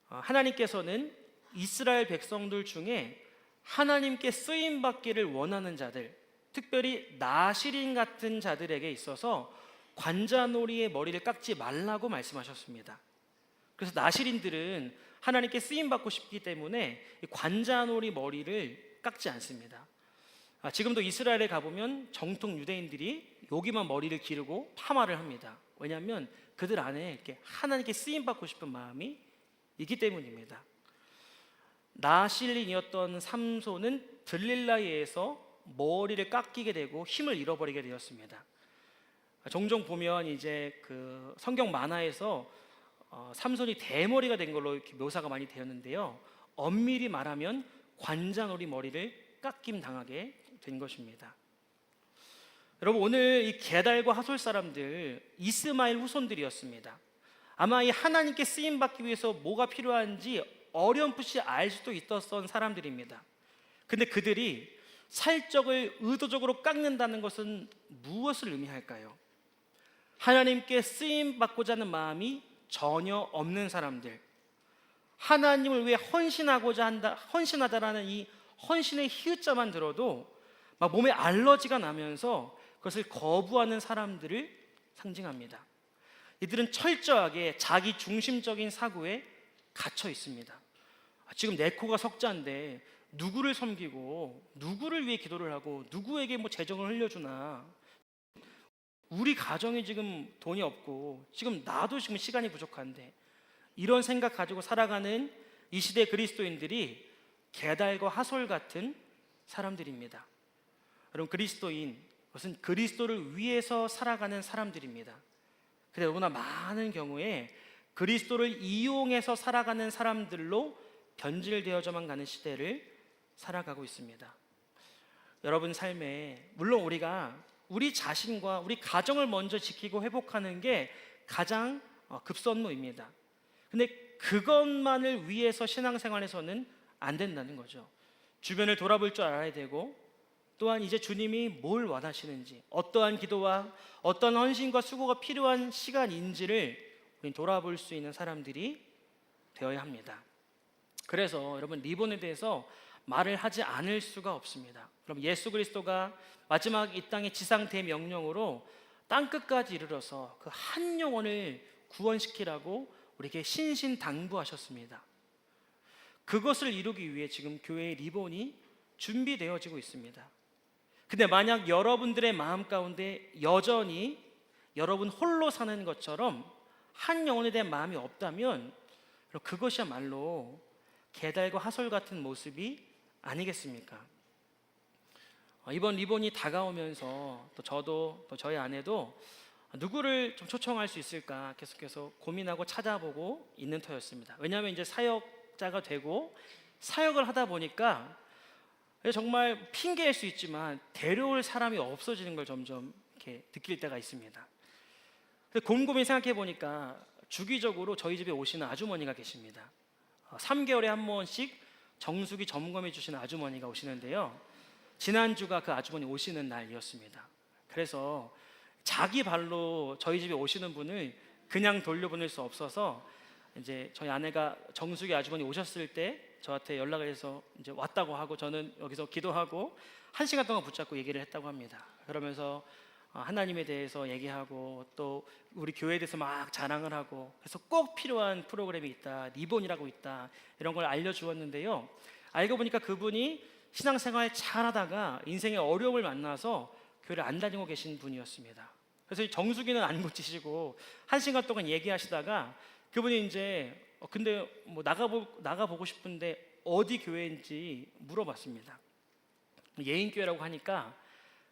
하나님께서는 이스라엘 백성들 중에 하나님께 쓰임 받기를 원하는 자들, 특별히 나시린 같은 자들에게 있어서 관자놀이의 머리를 깎지 말라고 말씀하셨습니다. 그래서 나시린들은 하나님께 쓰임 받고 싶기 때문에 관자놀이 머리를 깎지 않습니다. 지금도 이스라엘에 가보면 정통 유대인들이 여기만 머리를 기르고 파마를 합니다. 왜냐하면 그들 안에 이렇게 하나님께 쓰임 받고 싶은 마음이 있기 때문입니다. 나실린이었던 삼손은 들릴라에 의해서 머리를 깎이게 되고 힘을 잃어버리게 되었습니다. 종종 보면 이제 그 성경 만화에서 삼손이 대머리가 된 걸로 이렇게 묘사가 많이 되었는데요. 엄밀히 말하면 관자놀이 머리를 깎임 당하게 된 것입니다. 여러분, 오늘 이 게달과 하솔 사람들 이스마엘 후손들이었습니다. 아마 이 하나님께 쓰임 받기 위해서 뭐가 필요한지 어렴풋이 알 수도 있었던 사람들입니다. 근데 그들이 살적을 의도적으로 깎는다는 것은 무엇을 의미할까요? 하나님께 쓰임 받고자 하는 마음이 전혀 없는 사람들, 하나님을 위해 헌신하다라는 이 헌신의 히읗자만 들어도 막 몸에 알러지가 나면서 그것을 거부하는 사람들을 상징합니다. 이들은 철저하게 자기 중심적인 사고에 갇혀 있습니다. 지금 내 코가 석자인데 누구를 섬기고 누구를 위해 기도를 하고 누구에게 뭐 재정을 흘려주나, 우리 가정이 지금 돈이 없고 지금 나도 지금 시간이 부족한데, 이런 생각 가지고 살아가는 이 시대 그리스도인들이 게달과 하솔 같은 사람들입니다. 여러분, 그리스도인, 그것은 그리스도를 위해서 살아가는 사람들입니다. 근데 너무나 많은 경우에 그리스도를 이용해서 살아가는 사람들로 변질되어져만 가는 시대를 살아가고 있습니다. 여러분 삶에 물론 우리가 우리 자신과 우리 가정을 먼저 지키고 회복하는 게 가장 급선무입니다. 근데 그것만을 위해서 신앙생활에서는 안 된다는 거죠. 주변을 돌아볼 줄 알아야 되고, 또한 이제 주님이 뭘 원하시는지, 어떠한 기도와 어떤 헌신과 수고가 필요한 시간인지를 우리는 돌아볼 수 있는 사람들이 되어야 합니다. 그래서 여러분, 리본에 대해서 말을 하지 않을 수가 없습니다. 그럼 예수 그리스도가 마지막 이 땅의 지상 대명령으로 땅끝까지 이르러서 그 한 영혼을 구원시키라고 우리에게 신신당부하셨습니다. 그것을 이루기 위해 지금 교회의 리본이 준비되어지고 있습니다. 근데 만약 여러분들의 마음 가운데 여전히 여러분 홀로 사는 것처럼 한 영혼에 대한 마음이 없다면 그것이야말로 게달과 하솔 같은 모습이 아니겠습니까? 이번 리본이 다가오면서 또 저도 또 저희 아내도 누구를 좀 초청할 수 있을까 계속해서 고민하고 찾아보고 있는 터였습니다. 왜냐하면 이제 사역자가 되고 사역을 하다 보니까 정말 핑계일 수 있지만 데려올 사람이 없어지는 걸 점점 이렇게 느낄 때가 있습니다. 곰곰이 생각해 보니까 주기적으로 저희 집에 오시는 아주머니가 계십니다. 3개월에 한 번씩 정수기 점검해 주시는 아주머니가 오시는데요. 지난주가 그 아주머니 오시는 날이었습니다. 그래서 자기 발로 저희 집에 오시는 분을 그냥 돌려보낼 수 없어서 이제 저희 아내가 정수기 아주머니 오셨을 때 저한테 연락을 해서 이제 왔다고 하고 저는 여기서 기도하고 1시간 동안 붙잡고 얘기를 했다고 합니다. 그러면서 하나님에 대해서 얘기하고 또 우리 교회에 대해서 막 자랑을 하고, 그래서 꼭 필요한 프로그램이 있다, 리본이라고 있다, 이런 걸 알려주었는데요. 알고 보니까 그분이 신앙생활 잘하다가 인생의 어려움을 만나서 교회를 안 다니고 계신 분이었습니다. 그래서 정수기는 안 고치시고 1시간 동안 얘기하시다가 그분이 이제 근데 뭐 나가보고 싶은데 어디 교회인지 물어봤습니다. 예인교회라고 하니까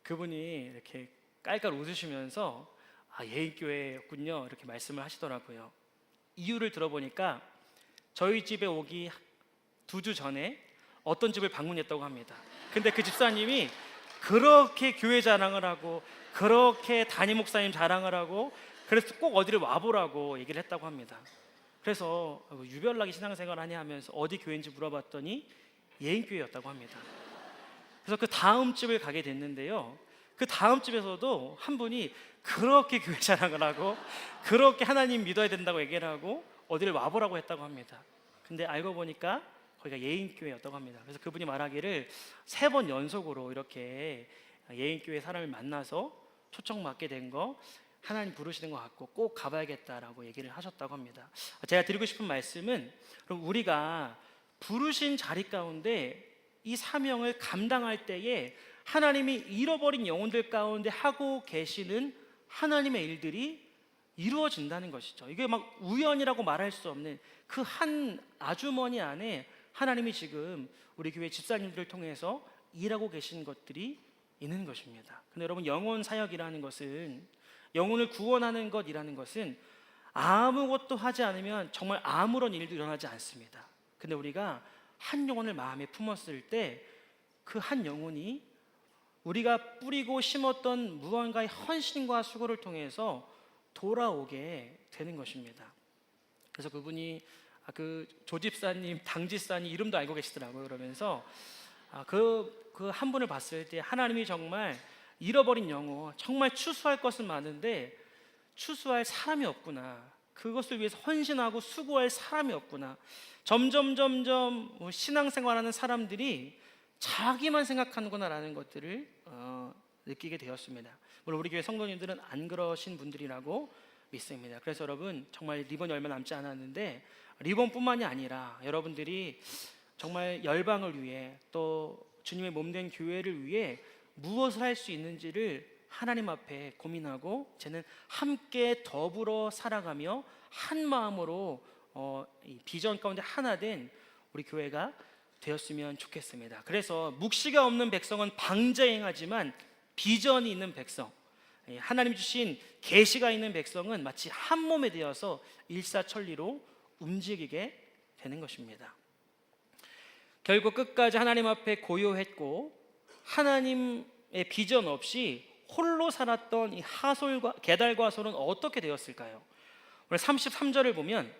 그분이 이렇게 깔깔 웃으시면서 예인교회였군요, 이렇게 말씀을 하시더라고요. 이유를 들어보니까 저희 집에 오기 2주 전에 어떤 집을 방문했다고 합니다. 근데 그 집사님이 그렇게 교회 자랑을 하고 그렇게 담임 목사님 자랑을 하고 그래서 꼭 어디를 와보라고 얘기를 했다고 합니다. 그래서 유별나게 신앙생활 하냐 하면서 어디 교회인지 물어봤더니 예인교회였다고 합니다. 그래서 그 다음 집을 가게 됐는데요, 그 다음 집에서도 한 분이 그렇게 교회 자랑을 하고 그렇게 하나님 믿어야 된다고 얘기를 하고 어디를 와보라고 했다고 합니다. 근데 알고 보니까 거기가 예인교회였다고 합니다. 그래서 그분이 말하기를 3번 연속으로 이렇게 예인교회 사람을 만나서 초청받게 된 거 하나님 부르시는 것 같고 꼭 가봐야겠다라고 얘기를 하셨다고 합니다. 제가 드리고 싶은 말씀은, 그럼 우리가 부르신 자리 가운데 이 사명을 감당할 때에 하나님이 잃어버린 영혼들 가운데 하고 계시는 하나님의 일들이 이루어진다는 것이죠. 이게 막 우연이라고 말할 수 없는 그 한 아주머니 안에 하나님이 지금 우리 교회 집사님들을 통해서 일하고 계신 것들이 있는 것입니다. 근데 여러분, 영혼 사역이라는 것은, 영혼을 구원하는 것이라는 것은 아무것도 하지 않으면 정말 아무런 일도 일어나지 않습니다. 근데 우리가 한 영혼을 마음에 품었을 때 그 한 영혼이 우리가 뿌리고 심었던 무언가의 헌신과 수고를 통해서 돌아오게 되는 것입니다. 그래서 그분이 그 조집사님, 당집사님 이름도 알고 계시더라고요. 그러면서 그 한 분을 봤을 때 하나님이 정말 잃어버린 영혼, 정말 추수할 것은 많은데 추수할 사람이 없구나, 그것을 위해서 헌신하고 수고할 사람이 없구나, 점점 신앙생활하는 사람들이 자기만 생각하는구나라는 것들을 느끼게 되었습니다. 물론 우리 교회 성도님들은 안 그러신 분들이라고 믿습니다. 그래서 여러분, 정말 리본이 얼마 남지 않았는데 리본뿐만이 아니라 여러분들이 정말 열방을 위해 또 주님의 몸된 교회를 위해 무엇을 할 수 있는지를 하나님 앞에 고민하고 저는 함께 더불어 살아가며 한 마음으로 이 비전 가운데 하나 된 우리 교회가 되었으면 좋겠습니다. 그래서 묵시가 없는 백성은 방자행하지만 비전이 있는 백성, 하나님 주신 계시가 있는 백성은 마치 한 몸에 되어서 일사천리로 움직이게 되는 것입니다. 결국 끝까지 하나님 앞에 고요했고 하나님의 비전 없이 홀로 살았던 이 하솔과 게달과 하솔은 어떻게 되었을까요? 오늘 33절을 보면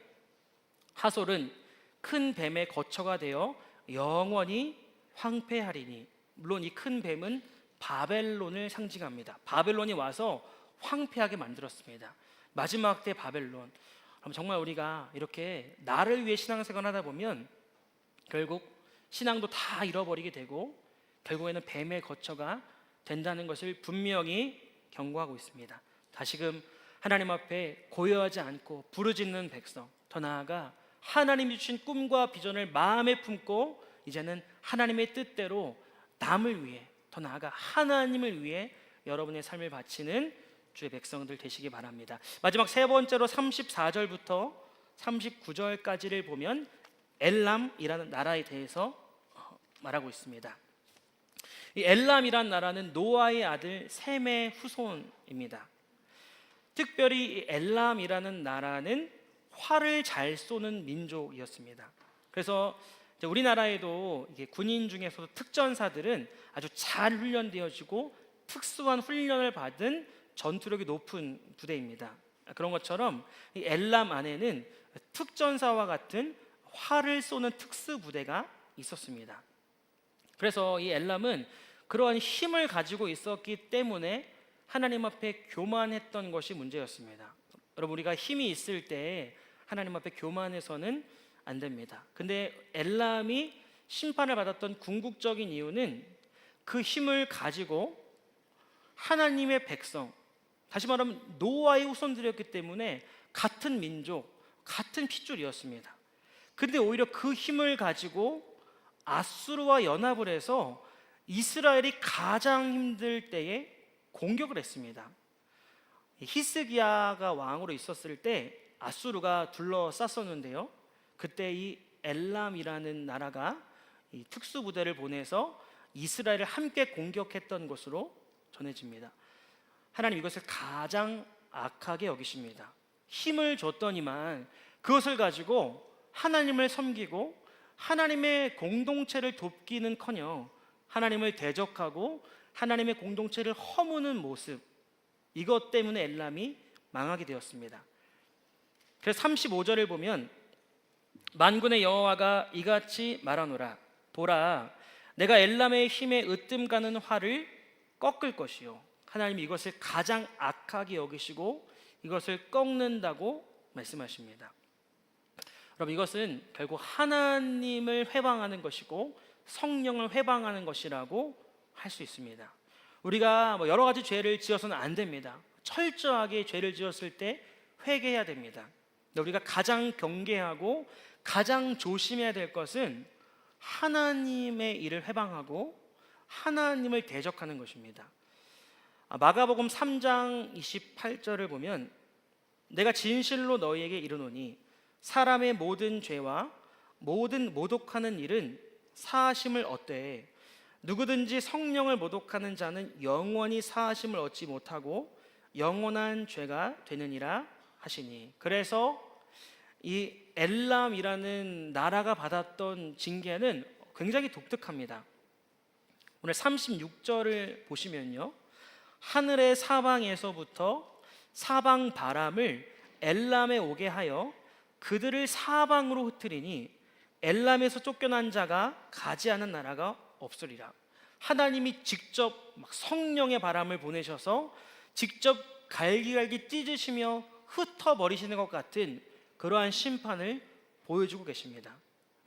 하솔은 큰 뱀의 거처가 되어 영원히 황폐하리니, 물론 이 큰 뱀은 바벨론을 상징합니다. 바벨론이 와서 황폐하게 만들었습니다. 마지막 때 바벨론. 그럼 정말 우리가 이렇게 나를 위해 신앙생활 하다 보면 결국 신앙도 다 잃어버리게 되고 결국에는 뱀의 거처가 된다는 것을 분명히 경고하고 있습니다. 다시금 하나님 앞에 고요하지 않고 부르짖는 백성, 더 나아가 하나님이 주신 꿈과 비전을 마음에 품고 이제는 하나님의 뜻대로 남을 위해, 더 나아가 하나님을 위해 여러분의 삶을 바치는 주의 백성들 되시기 바랍니다. 마지막 3번째로 34절부터 39절까지를 보면 엘람이라는 나라에 대해서 말하고 있습니다. 이 엘람이란 나라는 노아의 아들 셈의 후손입니다. 특별히 이 엘람이라는 나라는 활을 잘 쏘는 민족이었습니다. 그래서 우리나라에도 이게 군인 중에서도 특전사들은 아주 잘 훈련되어지고 특수한 훈련을 받은 전투력이 높은 부대입니다. 그런 것처럼 이 엘람 안에는 특전사와 같은 활을 쏘는 특수 부대가 있었습니다. 그래서 이 엘람은 그러한 힘을 가지고 있었기 때문에 하나님 앞에 교만했던 것이 문제였습니다. 여러분, 우리가 힘이 있을 때 하나님 앞에 교만해서는 안 됩니다. 근데 엘람이 심판을 받았던 궁극적인 이유는 그 힘을 가지고 하나님의 백성, 다시 말하면 노아의 후손들이었기 때문에 같은 민족, 같은 핏줄이었습니다. 근데 오히려 그 힘을 가지고 아수르와 연합을 해서 이스라엘이 가장 힘들 때에 공격을 했습니다. 히스기야가 왕으로 있었을 때 아수르가 둘러쌌었는데요, 그때 이 엘람이라는 나라가 이 특수부대를 보내서 이스라엘을 함께 공격했던 것으로 전해집니다. 하나님 이것을 가장 악하게 여기십니다. 힘을 줬더니만 그것을 가지고 하나님을 섬기고 하나님의 공동체를 돕기는커녕 하나님을 대적하고 하나님의 공동체를 허무는 모습, 이것 때문에 엘람이 망하게 되었습니다. 그래서 35절을 보면 만군의 여호와가 이같이 말하노라. 보라, 내가 엘람의 힘에 으뜸가는 활을 꺾을 것이요. 하나님이 이것을 가장 악하게 여기시고 이것을 꺾는다고 말씀하십니다. 여러분, 이것은 결국 하나님을 회방하는 것이고 성령을 회방하는 것이라고 할 수 있습니다. 우리가 여러 가지 죄를 지어서는 안 됩니다. 철저하게 죄를 지었을 때 회개해야 됩니다. 근데 우리가 가장 경계하고 가장 조심해야 될 것은 하나님의 일을 회방하고 하나님을 대적하는 것입니다. 마가복음 3장 28절을 보면 내가 진실로 너희에게 이르노니 사람의 모든 죄와 모든 모독하는 일은 사하심을 얻되 누구든지 성령을 모독하는 자는 영원히 사하심을 얻지 못하고 영원한 죄가 되느니라 하시니. 그래서 이 엘람이라는 나라가 받았던 징계는 굉장히 독특합니다. 오늘 36절을 보시면요, 하늘의 사방에서부터 사방 바람을 엘람에 오게 하여 그들을 사방으로 흩으리니 엘람에서 쫓겨난 자가 가지 않은 나라가 없으리라. 하나님이 직접 성령의 바람을 보내셔서 직접 갈기갈기 찢으시며 흩어버리시는 것 같은 그러한 심판을 보여주고 계십니다.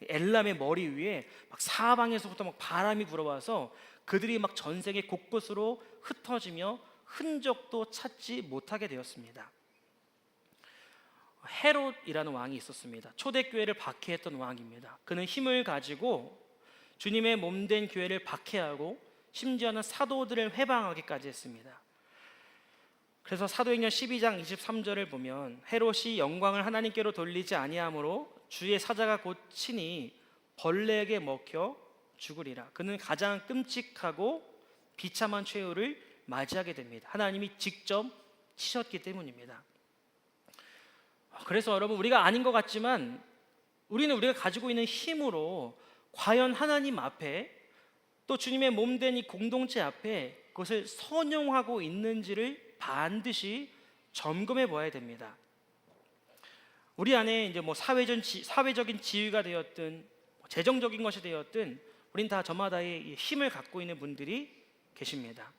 엘람의 머리 위에 사방에서부터 바람이 불어와서 그들이 전세계 곳곳으로 흩어지며 흔적도 찾지 못하게 되었습니다. 헤롯이라는 왕이 있었습니다. 초대교회를 박해했던 왕입니다. 그는 힘을 가지고 주님의 몸된 교회를 박해하고 심지어는 사도들을 회방하기까지 했습니다. 그래서 사도행전 12장 23절을 보면 헤롯이 영광을 하나님께로 돌리지 아니하므로 주의 사자가 곧 친히 벌레에게 먹혀 죽으리라. 그는 가장 끔찍하고 비참한 최후를 맞이하게 됩니다. 하나님이 직접 치셨기 때문입니다. 그래서 여러분, 우리가 아닌 것 같지만 우리가 가지고 있는 힘으로 과연 하나님 앞에 또 주님의 몸된 이 공동체 앞에 그것을 선용하고 있는지를 반드시 점검해 보아야 됩니다. 우리 안에 이제 사회적인 지위가 되었든 재정적인 것이 되었든 우린 다 저마다의 힘을 갖고 있는 분들이 계십니다.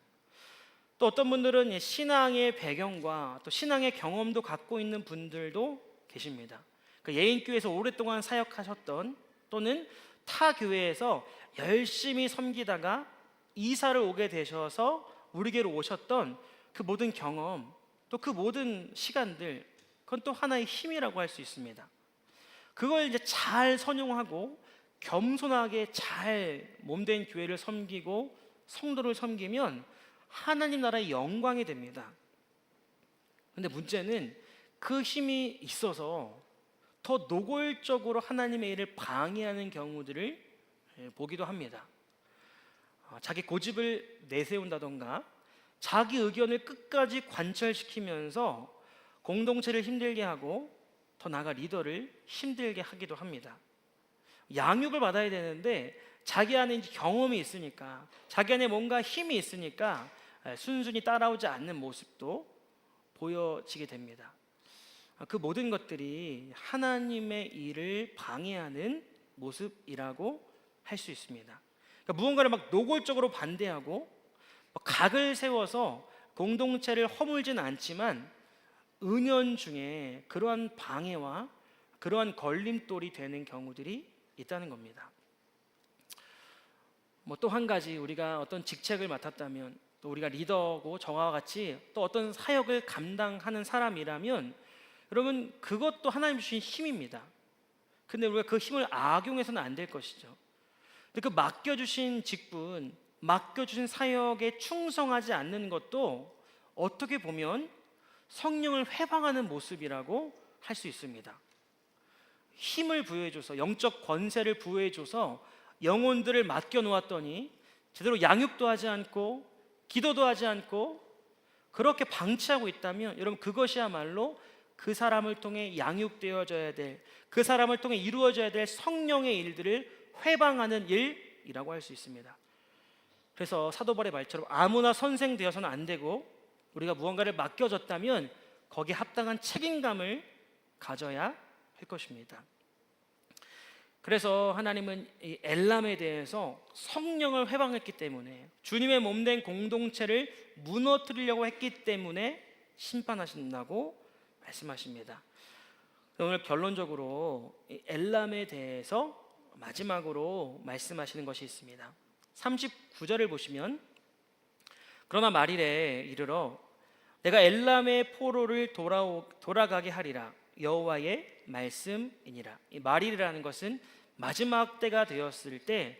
또 어떤 분들은 신앙의 배경과 또 신앙의 경험도 갖고 있는 분들도 계십니다. 예인교회에서 오랫동안 사역하셨던 또는 타 교회에서 열심히 섬기다가 이사를 오게 되셔서 우리에게로 오셨던 그 모든 경험, 또 그 모든 시간들, 그건 또 하나의 힘이라고 할 수 있습니다. 그걸 이제 잘 선용하고 겸손하게 잘 몸된 교회를 섬기고 성도를 섬기면 하나님 나라의 영광이 됩니다. 근데 문제는 그 힘이 있어서 더 노골적으로 하나님의 일을 방해하는 경우들을 보기도 합니다. 자기 고집을 내세운다던가 자기 의견을 끝까지 관철시키면서 공동체를 힘들게 하고 더 나아가 리더를 힘들게 하기도 합니다. 양육을 받아야 되는데 자기 안에 이제 경험이 있으니까, 자기 안에 뭔가 힘이 있으니까 순순히 따라오지 않는 모습도 보여지게 됩니다. 그 모든 것들이 하나님의 일을 방해하는 모습이라고 할 수 있습니다. 그러니까 무언가를 노골적으로 반대하고 각을 세워서 공동체를 허물지는 않지만 은연중에 그러한 방해와 그러한 걸림돌이 되는 경우들이 있다는 겁니다. 또 한 가지, 우리가 어떤 직책을 맡았다면, 또 우리가 리더고 저와 같이 또 어떤 사역을 감당하는 사람이라면, 여러분 그것도 하나님 주신 힘입니다. 근데 우리가 그 힘을 악용해서는 안 될 것이죠. 근데 그 맡겨주신 직분, 맡겨주신 사역에 충성하지 않는 것도 어떻게 보면 성령을 회방하는 모습이라고 할 수 있습니다. 힘을 부여해줘서, 영적 권세를 부여해줘서 영혼들을 맡겨 놓았더니 제대로 양육도 하지 않고 기도도 하지 않고 그렇게 방치하고 있다면, 여러분 그것이야말로 그 사람을 통해 양육되어져야 될, 그 사람을 통해 이루어져야 될 성령의 일들을 회방하는 일이라고 할 수 있습니다. 그래서 사도 바울의 말처럼 아무나 선생 되어서는 안 되고, 우리가 무언가를 맡겨졌다면 거기에 합당한 책임감을 가져야 할 것입니다. 그래서 하나님은 이 엘람에 대해서 성령을 회방했기 때문에, 주님의 몸된 공동체를 무너뜨리려고 했기 때문에 심판하신다고 말씀하십니다. 오늘 결론적으로 이 엘람에 대해서 마지막으로 말씀하시는 것이 있습니다. 39절을 보시면, 그러나 말일에 이르러 내가 엘람의 포로를 돌아가게 하리라, 여호와의 말씀이니라. 이 말일이라는 것은 마지막 때가 되었을 때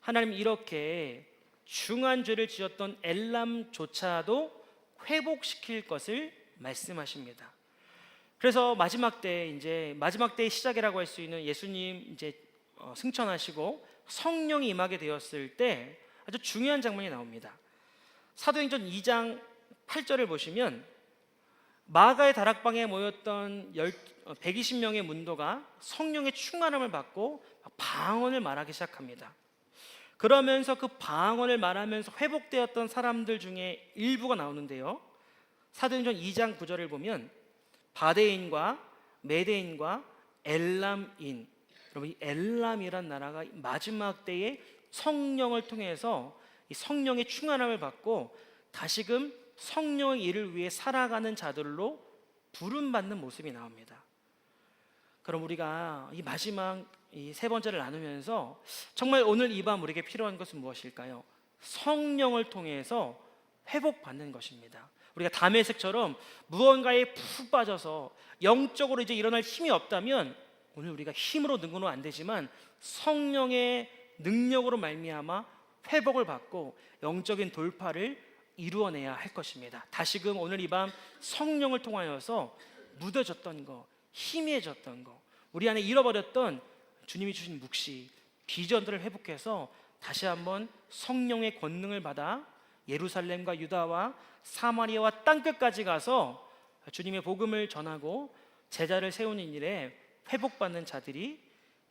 하나님 이렇게 중한 죄를 지었던 엘람조차도 회복시킬 것을 말씀하십니다. 그래서 마지막 때의 시작이라고 할 수 있는 예수님 승천하시고 성령이 임하게 되었을 때 아주 중요한 장면이 나옵니다. 사도행전 2장 8절을 보시면, 마가의 다락방에 모였던 120명의 문도가 성령의 충만함을 받고 방언을 말하기 시작합니다. 그러면서 그 방언을 말하면서 회복되었던 사람들 중에 일부가 나오는데요, 사도행전 2장 9절을 보면 바데인과 메데인과 엘람인, 여러분 이 엘람이란 나라가 마지막 때에 성령을 통해서 이 성령의 충만함을 받고 다시금 성령의 일을 위해 살아가는 자들로 부름받는 모습이 나옵니다. 그럼 우리가 이 마지막 이 세 번째를 나누면서 정말 오늘 이 밤 우리에게 필요한 것은 무엇일까요? 성령을 통해서 회복받는 것입니다. 우리가 다메섹처럼 무언가에 푹 빠져서 영적으로 이제 일어날 힘이 없다면, 오늘 우리가 힘으로 능으로 안 되지만 성령의 능력으로 말미암아 회복을 받고 영적인 돌파를 이루어내야 할 것입니다. 다시금 오늘 이 밤 성령을 통하여서 무뎌졌던 거, 희미해졌던 거, 우리 안에 잃어버렸던 주님이 주신 묵시, 비전들을 회복해서 다시 한번 성령의 권능을 받아 예루살렘과 유다와 사마리아와 땅끝까지 가서 주님의 복음을 전하고 제자를 세우는 일에 회복받는 자들이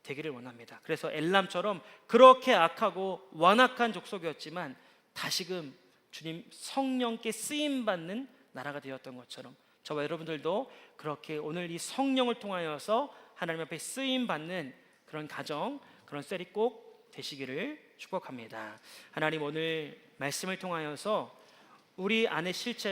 되기를 원합니다. 그래서 엘람처럼 그렇게 악하고 완악한 족속이었지만 다시금 주님 성령께 쓰임받는 나라가 되었던 것처럼, 저와 여러분들도 그렇게 오늘 이 성령을 통하여서 하나님 앞에 쓰임받는 그런 가정, 그런 셀이 꼭 되시기를 축복합니다. 하나님 오늘 말씀을 통하여서 우리 안에 실체